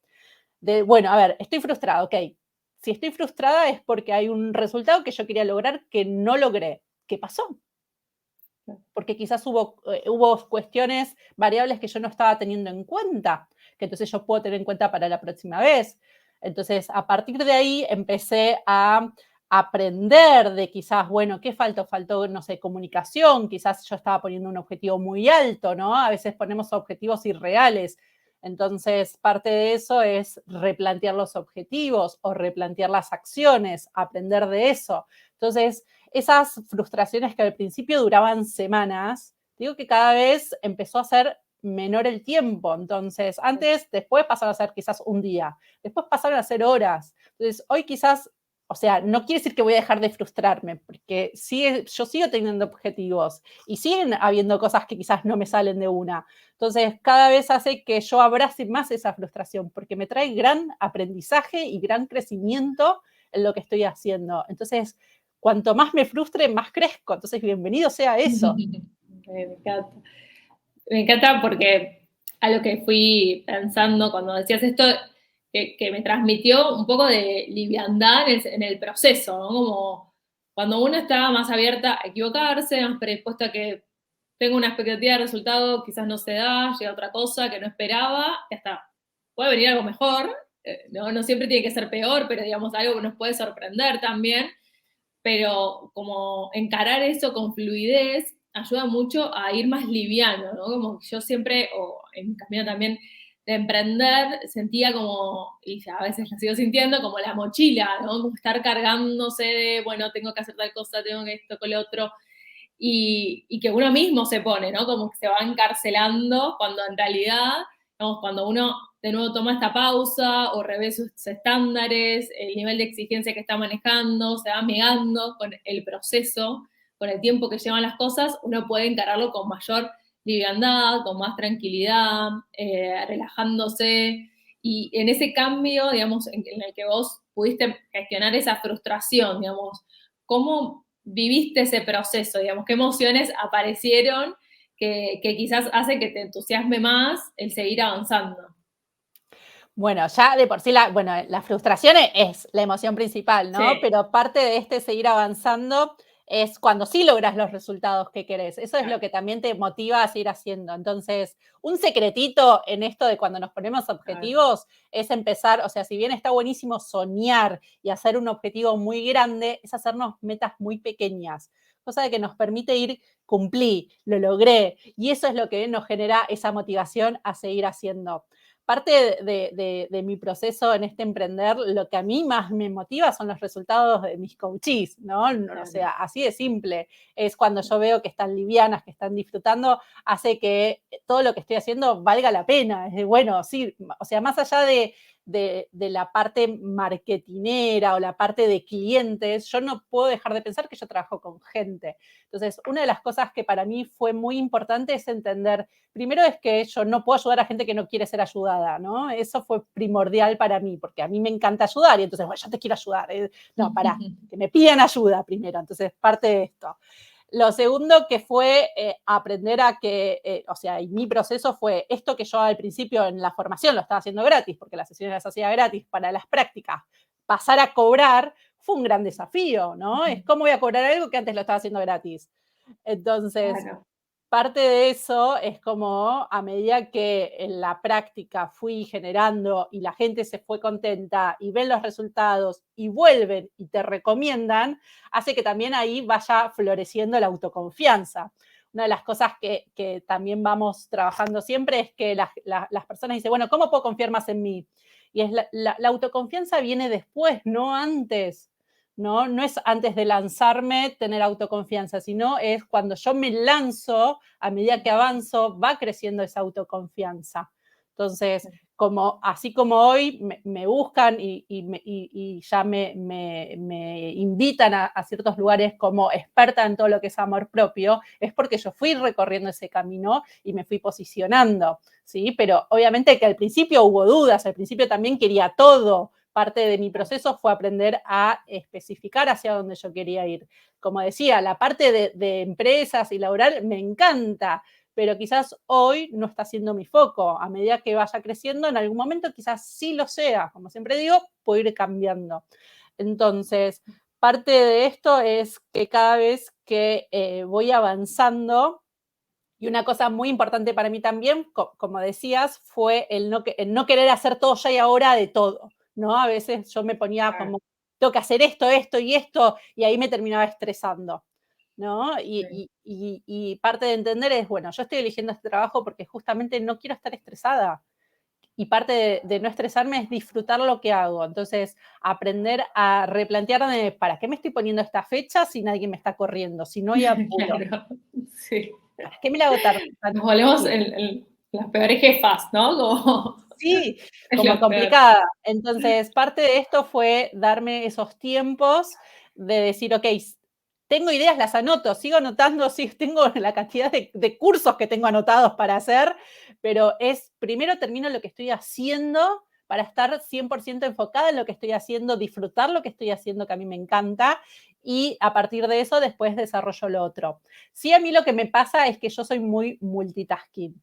Bueno, a ver, estoy frustrada, ok. Si estoy frustrada es porque hay un resultado que yo quería lograr que no logré. ¿Qué pasó? Porque quizás hubo cuestiones, variables que yo no estaba teniendo en cuenta, que entonces yo puedo tener en cuenta para la próxima vez. Entonces, a partir de ahí empecé a aprender de quizás, bueno, ¿qué faltó? Faltó, no sé, comunicación, quizás yo estaba poniendo un objetivo muy alto, ¿no? A veces ponemos objetivos irreales. Entonces, parte de eso es replantear los objetivos o replantear las acciones, aprender de eso. Entonces, esas frustraciones que al principio duraban semanas, digo que cada vez empezó a ser menor el tiempo. Entonces, después pasaron a ser quizás un día, después pasaron a ser horas. Entonces, hoy quizás, o sea, no quiere decir que voy a dejar de frustrarme, porque yo sigo teniendo objetivos y siguen habiendo cosas que quizás no me salen de una. Entonces, cada vez hace que yo abrace más esa frustración, porque me trae gran aprendizaje y gran crecimiento en lo que estoy haciendo. Entonces, cuanto más me frustre, más crezco. Entonces, bienvenido sea eso. Me encanta. Me encanta porque a lo que fui pensando cuando decías esto, que me transmitió un poco de liviandad en el proceso, ¿no? Como cuando uno está más abierta a equivocarse, más predispuesta a que tengo una expectativa de resultado, quizás no se da, llega otra cosa que no esperaba, ya está. Puede venir algo mejor, no, no siempre tiene que ser peor, pero digamos algo que nos puede sorprender también, pero como encarar eso con fluidez ayuda mucho a ir más liviano, ¿no? Como que yo siempre, o en mi camino también de emprender, sentía como, y a veces lo sigo sintiendo, como la mochila, ¿no? Como estar cargándose de, bueno, tengo que hacer tal cosa, tengo que esto con lo otro, y que uno mismo se pone, ¿no? Como que se va encarcelando cuando en realidad, digamos, cuando uno de nuevo toma esta pausa o revé sus estándares, el nivel de exigencia que está manejando, se va amigando con el proceso, con el tiempo que llevan las cosas, uno puede encararlo con mayor liviandad, con más tranquilidad, relajándose. Y en ese cambio, digamos, en el que vos pudiste gestionar esa frustración, digamos, ¿cómo viviste ese proceso? Digamos, ¿qué emociones aparecieron que quizás hace que te entusiasme más el seguir avanzando? Bueno, ya de por sí la frustración es la emoción principal, ¿no? Sí, Pero parte de este seguir avanzando es cuando sí logras los resultados que querés. Eso es lo claro, que también te motiva a seguir haciendo. Entonces, un secretito en esto de cuando nos ponemos claro. objetivos es empezar, o sea, si bien está buenísimo soñar y hacer un objetivo muy grande, es hacernos metas muy pequeñas, cosa de que nos permite ir, cumplí, lo logré, y eso es lo que nos genera esa motivación a seguir haciendo. Parte de mi proceso en este emprender, lo que a mí más me motiva son los resultados de mis coaches, ¿no? O Claro. sea, así de simple. Es cuando yo veo que están livianas, que están disfrutando, hace que todo lo que estoy haciendo valga la pena. Es de, bueno, sí, o sea, más allá de la parte marketinera o la parte de clientes, yo no puedo dejar de pensar que yo trabajo con gente. Entonces, una de las cosas que para mí fue muy importante es entender, primero es que yo no puedo ayudar a gente que no quiere ser ayudada, ¿no? Eso fue primordial para mí, porque a mí me encanta ayudar y entonces, bueno, yo te quiero ayudar. No, pará, que me pidan ayuda primero, entonces parte de esto. Lo segundo que fue aprender a que, o sea, y mi proceso fue esto que yo al principio en la formación lo estaba haciendo gratis, porque las sesiones las hacía gratis para las prácticas, pasar a cobrar fue un gran desafío, ¿no? Es cómo voy a cobrar algo que antes lo estaba haciendo gratis. Entonces, Claro. parte de eso es como a medida que en la práctica fui generando y la gente se fue contenta y ven los resultados y vuelven y te recomiendan, hace que también ahí vaya floreciendo la autoconfianza. Una de las cosas que también vamos trabajando siempre es que las personas dicen, bueno, ¿cómo puedo confiar más en mí? Y es la autoconfianza viene después, no antes. ¿No? No es antes de lanzarme tener autoconfianza, sino es cuando yo me lanzo, a medida que avanzo, va creciendo esa autoconfianza. Entonces, así como hoy me buscan y ya me invitan a ciertos lugares como experta en todo lo que es amor propio, es porque yo fui recorriendo ese camino y me fui posicionando, ¿sí? Pero obviamente que al principio hubo dudas, al principio también quería todo. Parte de mi proceso fue aprender a especificar hacia dónde yo quería ir. Como decía, la parte de empresas y laboral me encanta, pero quizás hoy no está siendo mi foco. A medida que vaya creciendo, en algún momento quizás sí lo sea. Como siempre digo, puedo ir cambiando. Entonces, parte de esto es que cada vez que voy avanzando, y una cosa muy importante para mí también, como decías, fue el no querer hacer todo ya y ahora de todo, ¿no? A veces yo me ponía Claro. como, tengo que hacer esto, esto y esto, y ahí me terminaba estresando, ¿no? Sí. Y parte de entender es, bueno, yo estoy eligiendo este trabajo porque justamente no quiero estar estresada. Y parte de no estresarme es disfrutar lo que hago. Entonces, aprender a replantearme, ¿para qué me estoy poniendo esta fecha si nadie me está corriendo? Si no hay apuro. Claro, sí. ¿Para qué me la hago tan Nos volvemos tranquila? las peores jefas, ¿no? Como Sí, es como lo peor. complicada. Entonces, parte de esto fue darme esos tiempos de decir, ok, tengo ideas, las anoto, sigo anotando, sí, tengo la cantidad de cursos que tengo anotados para hacer, pero es, primero termino lo que estoy haciendo para estar 100% enfocada en lo que estoy haciendo, disfrutar lo que estoy haciendo, que a mí me encanta, y a partir de eso después desarrollo lo otro. Sí, a mí lo que me pasa es que yo soy muy multitasking.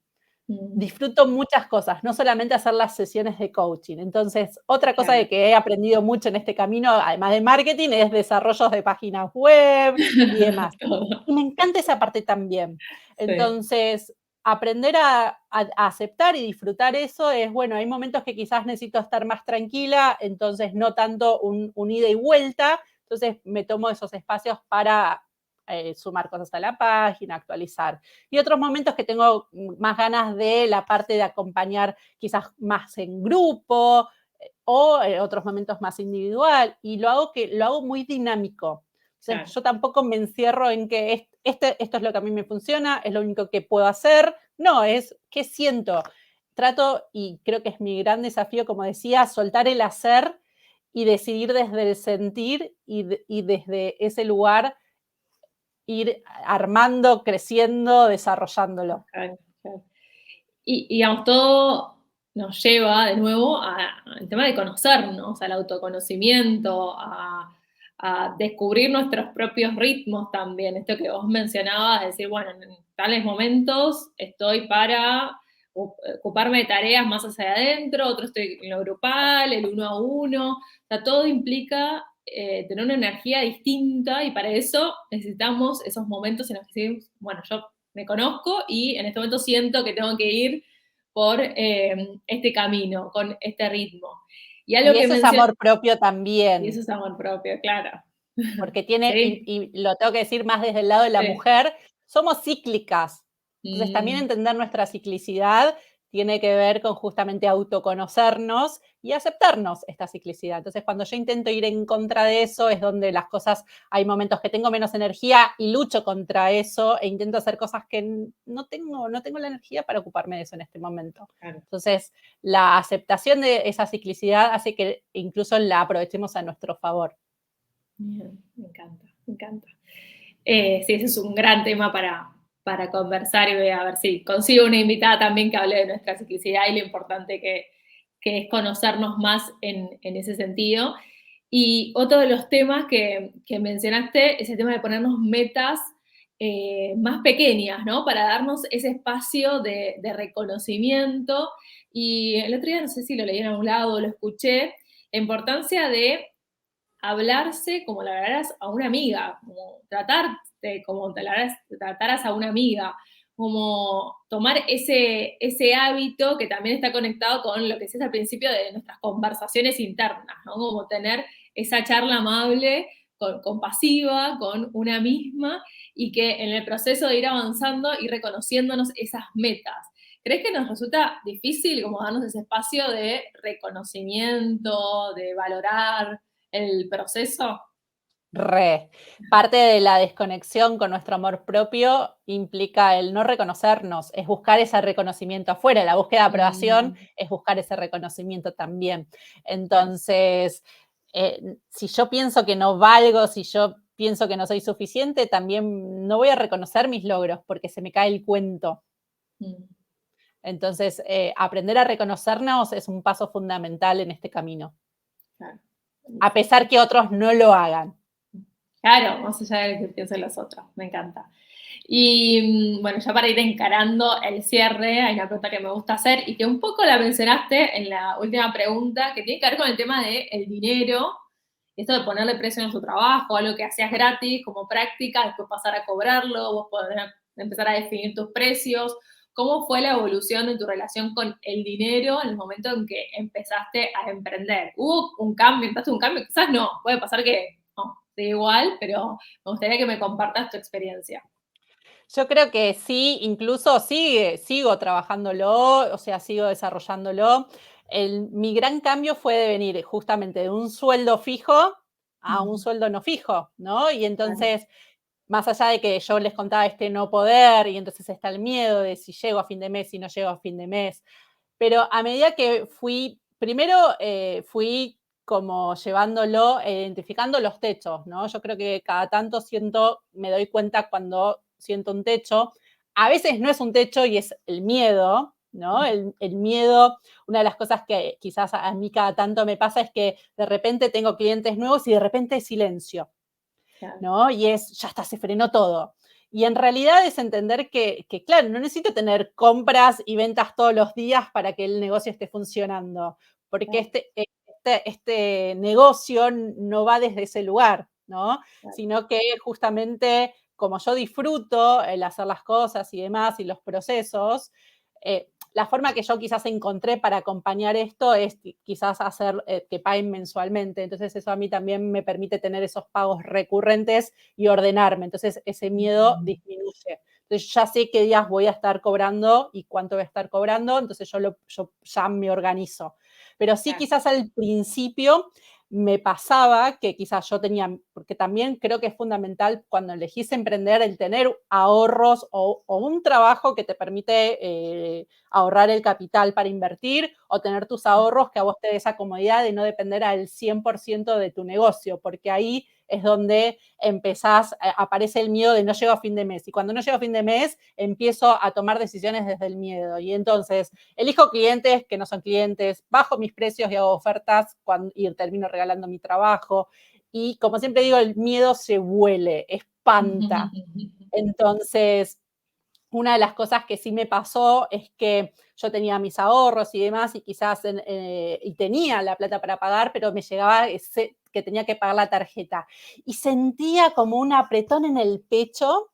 disfruto muchas cosas, no solamente hacer las sesiones de coaching. Entonces, otra cosa Claro. de que he aprendido mucho en este camino, además de marketing, es desarrollos de páginas web y demás. Todo. Y me encanta esa parte también. Sí, Entonces, aprender a aceptar y disfrutar eso es, bueno, hay momentos que quizás necesito estar más tranquila, entonces no tanto un ida y vuelta, entonces me tomo esos espacios para sumar cosas a la página, actualizar. Y otros momentos que tengo más ganas de la parte de acompañar quizás más en grupo o otros momentos más individual y lo hago muy dinámico. Entonces, claro. yo tampoco me encierro en que esto es lo que a mí me funciona, es lo único que puedo hacer. No, es qué siento. Trato, y creo que es mi gran desafío, como decía, soltar el hacer y decidir desde el sentir y desde ese lugar ir armando, creciendo, desarrollándolo. Claro, claro. Y digamos, todo nos lleva de nuevo al tema de conocernos, al autoconocimiento, a descubrir nuestros propios ritmos también. Esto que vos mencionabas, decir, bueno, en tales momentos estoy para ocuparme de tareas más hacia adentro, otro estoy en lo grupal, el uno a uno. O sea, todo implica tener una energía distinta y para eso necesitamos esos momentos en los que decimos, bueno, yo me conozco y en este momento siento que tengo que ir por este camino, con este ritmo. Y Y algo que eso es mencioné, amor propio y eso también, es amor propio, claro. porque tiene, Sí, y lo tengo que decir más desde el lado de la sí. mujer, somos cíclicas. Entonces también Mm, entender nuestra ciclicidad tiene que ver con justamente autoconocernos y aceptarnos esta ciclicidad. Entonces cuando yo intento ir en contra de eso es donde las cosas, hay momentos que tengo menos energía y lucho contra eso e intento hacer cosas que no tengo la energía para ocuparme de eso en este momento. claro. Entonces la aceptación de esa ciclicidad hace que incluso la aprovechemos a nuestro favor. Bien, me encanta, me encanta. Sí, ese es un gran tema para conversar y voy a ver si consigo una invitada también que hable de nuestra ciclicidad y lo importante que es conocernos más en ese sentido. Y otro de los temas que mencionaste es el tema de ponernos metas más pequeñas, ¿no? Para darnos ese espacio de reconocimiento. Y el otro día, no sé si lo leí en algún lado o lo escuché, la importancia de hablarse como le hablaras a una amiga, como tratarte como trataras a una amiga, como tomar ese hábito que también está conectado con lo que decías al principio de nuestras conversaciones internas, ¿no? Como tener esa charla amable, compasiva, con una misma y que en el proceso de ir avanzando y reconociéndonos esas metas. ¿Crees que nos resulta difícil como darnos ese espacio de reconocimiento, de valorar el proceso? Re. Parte de la desconexión con nuestro amor propio implica el no reconocernos, es buscar ese reconocimiento afuera. La búsqueda de aprobación Mm, es buscar ese reconocimiento también. claro, Entonces, si yo pienso que no valgo, si yo pienso que no soy suficiente, también no voy a reconocer mis logros porque se me cae el cuento. mm, Entonces, aprender a reconocernos es un paso fundamental en este camino, claro, a buenísimo. pesar que otros no lo hagan. Claro, más allá de lo que piensen los otros, me encanta. Y bueno, ya para ir encarando el cierre, hay una pregunta que me gusta hacer y que un poco la mencionaste en la última pregunta, que tiene que ver con el tema del dinero, esto de ponerle precio a su trabajo, algo que hacías gratis como práctica, después pasar a cobrarlo, vos poder empezar a definir tus precios. ¿Cómo fue la evolución de tu relación con el dinero en el momento en que empezaste a emprender? ¿Hubo un cambio? ¿Empezaste un cambio? Quizás no, puede pasar que no, sigue igual, pero me gustaría que me compartas tu experiencia. Yo creo que sí, incluso sigo trabajándolo, o sea, sigo desarrollándolo. Mi gran cambio fue de venir justamente de un sueldo fijo a un Mm, sueldo no fijo, ¿no? Y claro. entonces, más allá de que yo les contaba este no poder, y entonces está el miedo de si llego a fin de mes, si no llego a fin de mes, pero a medida que primero fui como llevándolo, identificando los techos, ¿no? Yo creo que cada tanto me doy cuenta cuando siento un techo. A veces no es un techo y es el miedo, ¿no? El miedo, una de las cosas que quizás a mí cada tanto me pasa es que de repente tengo clientes nuevos y de repente hay silencio, Claro. ¿no? Y ya está, se frenó todo. Y en realidad es entender que, claro, no necesito tener compras y ventas todos los días para que el negocio esté funcionando, porque Claro, este negocio no va desde ese lugar, ¿no? claro. Sino que justamente como yo disfruto el hacer las cosas y demás y los procesos, la forma que yo quizás encontré para acompañar esto es quizás hacer que paguen mensualmente. Entonces eso a mí también me permite tener esos pagos recurrentes y ordenarme. Entonces ese miedo disminuye. Entonces ya sé qué días voy a estar cobrando y cuánto voy a estar cobrando, entonces yo ya me organizo. Pero sí Claro. quizás al principio me pasaba que quizás yo tenía, porque también creo que es fundamental cuando elegís emprender el tener ahorros o un trabajo que te permite ahorrar el capital para invertir o tener tus ahorros que a vos te dé esa comodidad de no depender al 100% de tu negocio, porque ahí es donde aparece el miedo de no llego a fin de mes. Y cuando no llego a fin de mes, empiezo a tomar decisiones desde el miedo. Y entonces elijo clientes que no son clientes, bajo mis precios y hago ofertas y termino regalando mi trabajo. Y como siempre digo, el miedo se huele, espanta. Entonces, una de las cosas que sí me pasó es que yo tenía mis ahorros y demás y quizás y tenía la plata para pagar, pero me llegaba que tenía que pagar la tarjeta. Y sentía como un apretón en el pecho.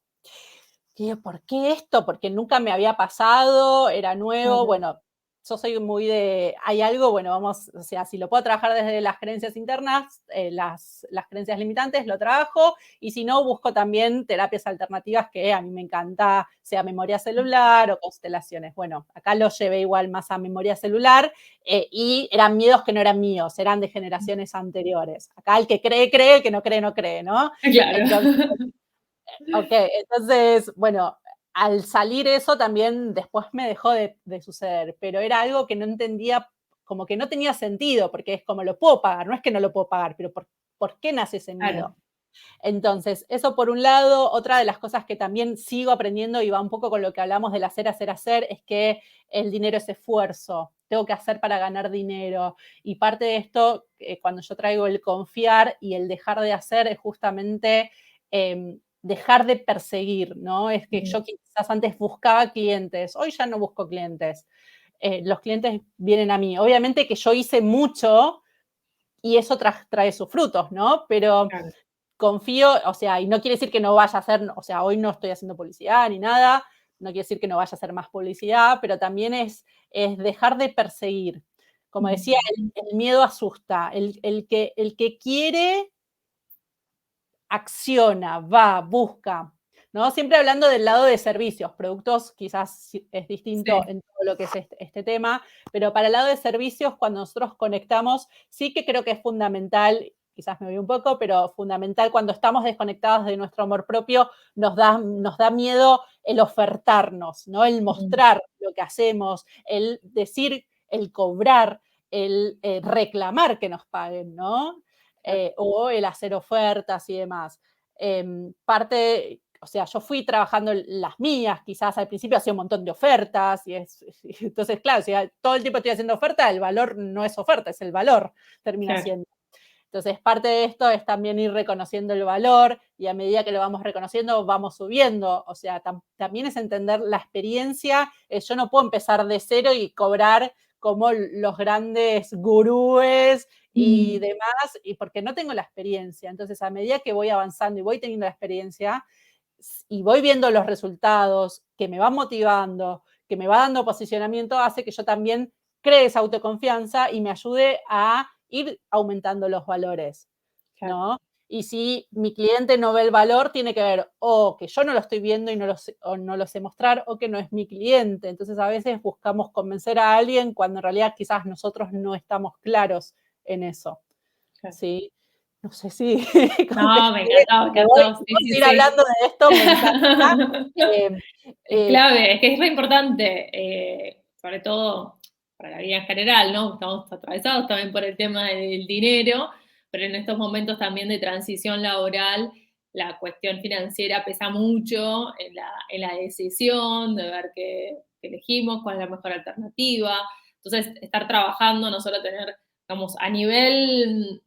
Y ¿por qué esto? Porque nunca me había pasado, era nuevo. Claro. Bueno, yo soy muy hay algo, bueno, vamos, o sea, si lo puedo trabajar desde las creencias internas, las creencias limitantes, lo trabajo, y si no, busco también terapias alternativas que a mí me encanta, sea memoria celular o constelaciones. Bueno, acá lo llevé igual más a memoria celular, y eran miedos que no eran míos, eran de generaciones anteriores. Acá el que cree, cree, el que no cree, no cree, ¿no? Claro. Entonces, ok, entonces, bueno, al salir eso también después me dejó de suceder, pero era algo que no entendía, como que no tenía sentido, porque es como lo puedo pagar, no es que no lo puedo pagar, pero ¿por qué nace ese Claro. miedo? Entonces, eso por un lado. Otra de las cosas que también sigo aprendiendo y va un poco con lo que hablamos del hacer, hacer, hacer, es que el dinero es esfuerzo. Tengo que hacer para ganar dinero. Y parte de esto, cuando yo traigo el confiar y el dejar de hacer, es justamente dejar de perseguir, ¿no? Es que yo quizás antes buscaba clientes, hoy ya no busco clientes. Los clientes vienen a mí. Obviamente que yo hice mucho y eso trae sus frutos, ¿no? Pero Claro. confío, o sea, y no quiere decir que no vaya a hacer, o sea, hoy no estoy haciendo publicidad ni nada, no quiere decir que no vaya a hacer más publicidad, pero también es dejar de perseguir. Como decía, el miedo asusta, el que quiere acciona, va, busca, ¿no? Siempre hablando del lado de servicios, productos quizás es distinto Sí. en todo lo que es este tema, pero para el lado de servicios, cuando nosotros conectamos, sí que creo que es fundamental, quizás me voy un poco, pero fundamental cuando estamos desconectados de nuestro amor propio, nos da miedo el ofertarnos, ¿no? El mostrar lo que hacemos, el decir, el cobrar, el reclamar que nos paguen, ¿no? Claro. O el hacer ofertas y demás. O sea, yo fui trabajando las mías, quizás al principio hacía un montón de ofertas, entonces, claro, si todo el tiempo estoy haciendo oferta, el valor no es oferta, es el valor, termina Claro. siendo. Entonces, parte de esto es también ir reconociendo el valor y a medida que lo vamos reconociendo, vamos subiendo. O sea, también es entender la experiencia. Yo no puedo empezar de cero y cobrar como los grandes gurúes y demás, y porque no tengo la experiencia. Entonces, a medida que voy avanzando y voy teniendo la experiencia y voy viendo los resultados que me van motivando, que me va dando posicionamiento, hace que yo también cree esa autoconfianza y me ayude a ir aumentando los valores, Claro. ¿no? Y si mi cliente no ve el valor, tiene que ver o que yo no lo estoy viendo y o no lo sé mostrar, o que no es mi cliente. Entonces, a veces buscamos convencer a alguien cuando en realidad quizás nosotros no estamos claros en eso, Claro. ¿sí? No sé si No, me contesté, encantó, me encantó. Sí, puedo sí, seguir sí. hablando de esto, me encanta. Eh, Es eh, clave, es que es re importante, sobre todo para la vida en general, ¿no? Estamos atravesados también por el tema del dinero, pero en estos momentos también de transición laboral, la cuestión financiera pesa mucho en la decisión de ver qué elegimos, cuál es la mejor alternativa. Entonces, estar trabajando, no solo tener, digamos, a nivel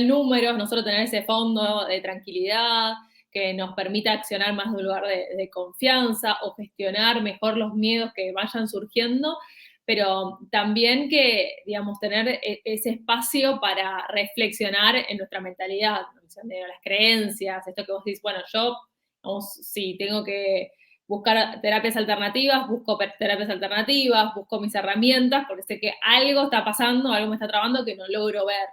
números, no solo tener ese fondo de tranquilidad, que nos permita accionar más de un lugar de confianza o gestionar mejor los miedos que vayan surgiendo, pero también que, digamos, tener ese espacio para reflexionar en nuestra mentalidad, de las creencias, esto que vos decís, bueno, yo, vamos, sí, tengo que buscar terapias alternativas, busco terapias alternativas, busco mis herramientas, porque sé que algo está pasando, algo me está trabando que no logro ver.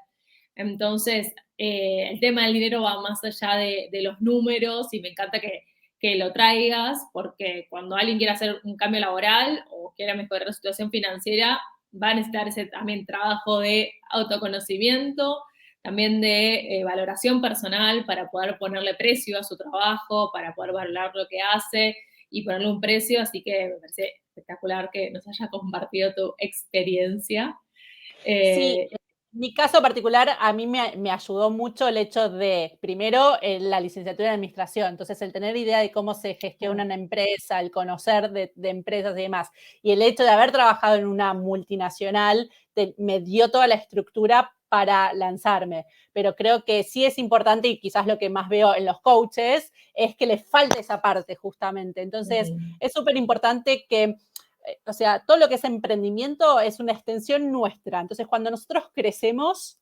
Entonces, el tema del dinero va más allá de los números y me encanta que lo traigas, porque cuando alguien quiere hacer un cambio laboral o quiera mejorar su situación financiera, va a necesitar ese también trabajo de autoconocimiento, también de valoración personal para poder ponerle precio a su trabajo, para poder valorar lo que hace y ponerle un precio, así que me parece espectacular que nos hayas compartido tu experiencia. Sí, en mi caso particular, a mí me ayudó mucho el hecho de, primero, la licenciatura en administración, entonces el tener idea de cómo se gestiona una empresa, el conocer de empresas y demás, y el hecho de haber trabajado en una multinacional me dio toda la estructura para lanzarme, pero creo que sí es importante y quizás lo que más veo en los coaches es que les falta esa parte justamente, entonces es súper importante que o sea, todo lo que es emprendimiento es una extensión nuestra. Entonces, cuando nosotros crecemos,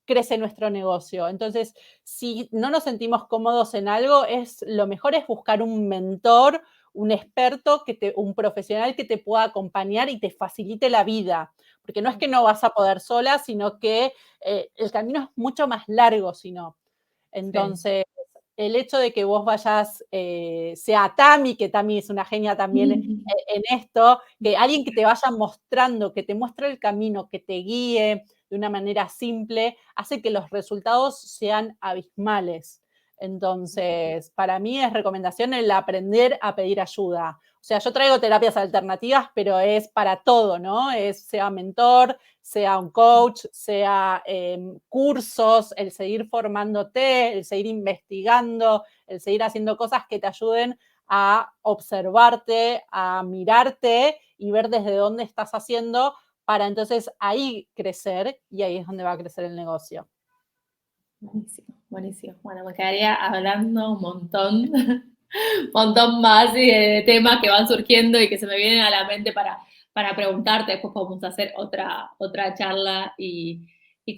crece nuestro negocio. Entonces, si no nos sentimos cómodos en algo, lo mejor es buscar un mentor, un experto, un profesional que te pueda acompañar y te facilite la vida. Porque no es que no vas a poder sola, sino que el camino es mucho más largo, si no. Sí. Entonces, el hecho de que vos vayas, sea Tami, que Tami es una genia también en esto, que alguien que te vaya mostrando, que te muestre el camino, que te guíe de una manera simple, hace que los resultados sean abismales. Entonces, para mí es recomendación el aprender a pedir ayuda. O sea, yo traigo terapias alternativas, pero es para todo, ¿no? Sea mentor, sea un coach, sea cursos, el seguir formándote, el seguir investigando, el seguir haciendo cosas que te ayuden a observarte, a mirarte y ver desde dónde estás haciendo para entonces ahí crecer y ahí es donde va a crecer el negocio. Buenísimo, buenísimo. Bueno, me quedaría hablando un montón, montón más de temas que van surgiendo y que se me vienen a la mente para preguntarte. Después podemos hacer otra charla y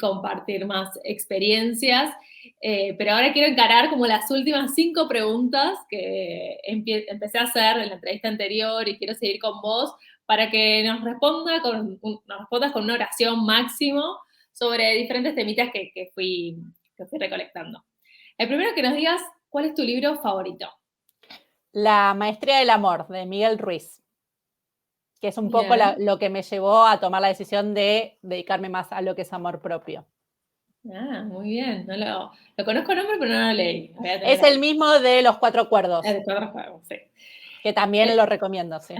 compartir más experiencias. Pero ahora quiero encarar como las últimas 5 preguntas que empecé a hacer en la entrevista anterior y quiero seguir con vos para que nos respondas con una oración máximo sobre diferentes temitas que fui recolectando. El primero que nos digas, ¿cuál es tu libro favorito? La maestría del amor, de Miguel Ruiz, que es un poco Bien. lo que me llevó a tomar la decisión de dedicarme más a lo que es amor propio. Muy bien. No lo conozco el nombre, pero no lo leí. Lo voy a tener Es el ahí. mismo de Los Cuatro Acuerdos, De Cuatro Juegos, sí. que también Eh, lo recomiendo, sí.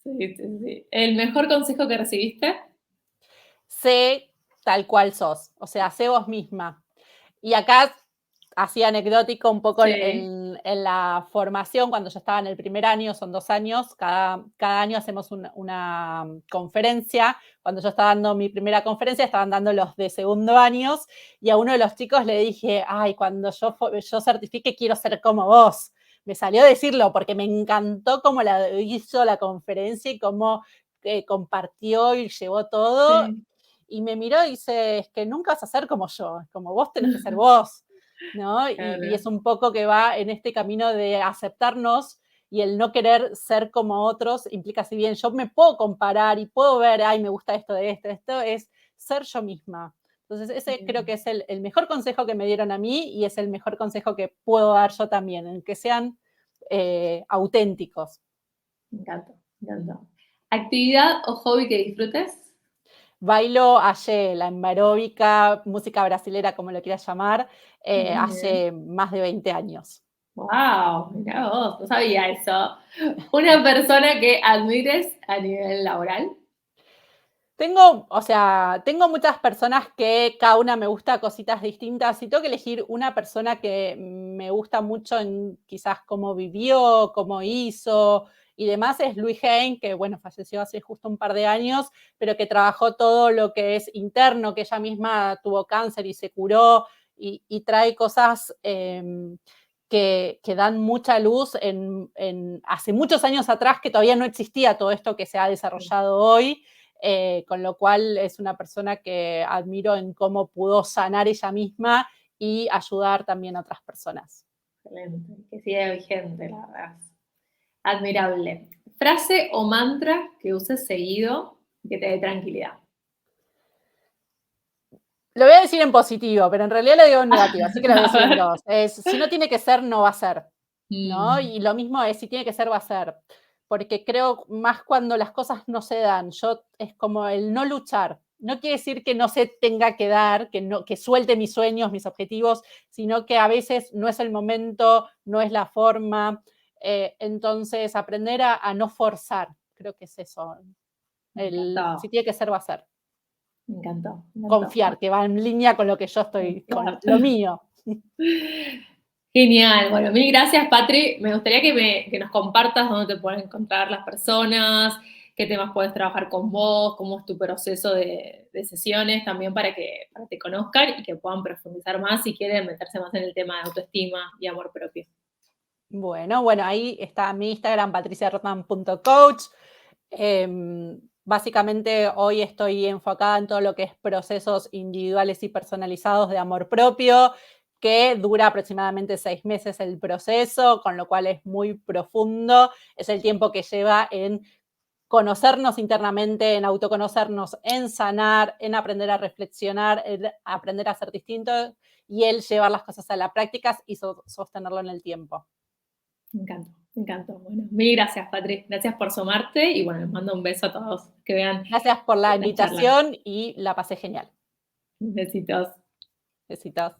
sí, sí, sí. ¿El mejor consejo que recibiste? Sé tal cual sos, o sea, sé vos misma. Y acá, así anecdótico, un poco Sí. en la formación, cuando yo estaba en el primer año, son 2 años, cada año hacemos una conferencia. Cuando yo estaba dando mi primera conferencia, estaban dando los de segundo años, y a uno de los chicos le dije, ay, cuando yo certifique quiero ser como vos. Me salió decirlo porque me encantó cómo hizo la conferencia y cómo compartió y llevó todo, Sí. y me miró y dice, es que nunca vas a ser como yo, como vos tenés que ser vos, ¿no? Y Claro. es un poco que va en este camino de aceptarnos y el no querer ser como otros implica, si bien yo me puedo comparar y puedo ver, ay, me gusta esto de esto es ser yo misma. Entonces, ese creo que es el mejor consejo que me dieron a mí y es el mejor consejo que puedo dar yo también, en que sean auténticos. Me encanta, me encanta. ¿Actividad o hobby que disfrutes? Bailo hace la aeróbica, música brasilera, como lo quieras llamar, Muy bien. hace más de 20 años. Wow, mirá vos, no sabía eso. Una persona que admires a nivel laboral. O sea, tengo muchas personas que cada una me gusta cositas distintas y tengo que elegir una persona que me gusta mucho en quizás cómo vivió, cómo hizo y demás, es Louise Hay, que bueno, falleció hace justo un par de años, pero que trabajó todo lo que es interno, que ella misma tuvo cáncer y se curó y trae cosas que dan mucha luz hace muchos años atrás, que todavía no existía todo esto que se ha desarrollado hoy, con lo cual es una persona que admiro en cómo pudo sanar ella misma y ayudar también a otras personas. Excelente, que siga vigente, la verdad. Admirable. Frase o mantra que uses seguido que te dé tranquilidad. Lo voy a decir en positivo, pero en realidad lo digo en negativo, así que lo voy a A decir en ver. dos. Si no tiene que ser, no va a ser, ¿no? Mm, Y lo mismo es, si tiene que ser, va a ser. Porque creo más cuando las cosas no se dan, es como el no luchar. No quiere decir que no se tenga que dar, que suelte mis sueños, mis objetivos, sino que a veces no es el momento, no es la forma. Entonces, aprender a no forzar, creo que es eso. me encantó, Si tiene que ser, va a ser. me encantó, me encantó. Confiar, que va en línea con lo que yo estoy, con Claro. lo mío. Genial. Bueno, mil gracias, Patri. Me gustaría que nos compartas dónde te pueden encontrar las personas, qué temas puedes trabajar con vos, cómo es tu proceso de sesiones, también para que te conozcan y que puedan profundizar más si quieren meterse más en el tema de autoestima y amor propio. Bueno, ahí está mi Instagram, patriciarotman.coach. Básicamente hoy estoy enfocada en todo lo que es procesos individuales y personalizados de amor propio, que dura aproximadamente 6 meses el proceso, con lo cual es muy profundo. Es el tiempo que lleva en conocernos internamente, en autoconocernos, en sanar, en aprender a reflexionar, en aprender a ser distintos y el llevar las cosas a la práctica y sostenerlo en el tiempo. Me encantó, me encantó. Bueno, mil gracias, Patri. Gracias por sumarte y bueno, les mando un beso a todos que vean Gracias por la esta charla. invitación y la pasé genial. Besitos. Besitos.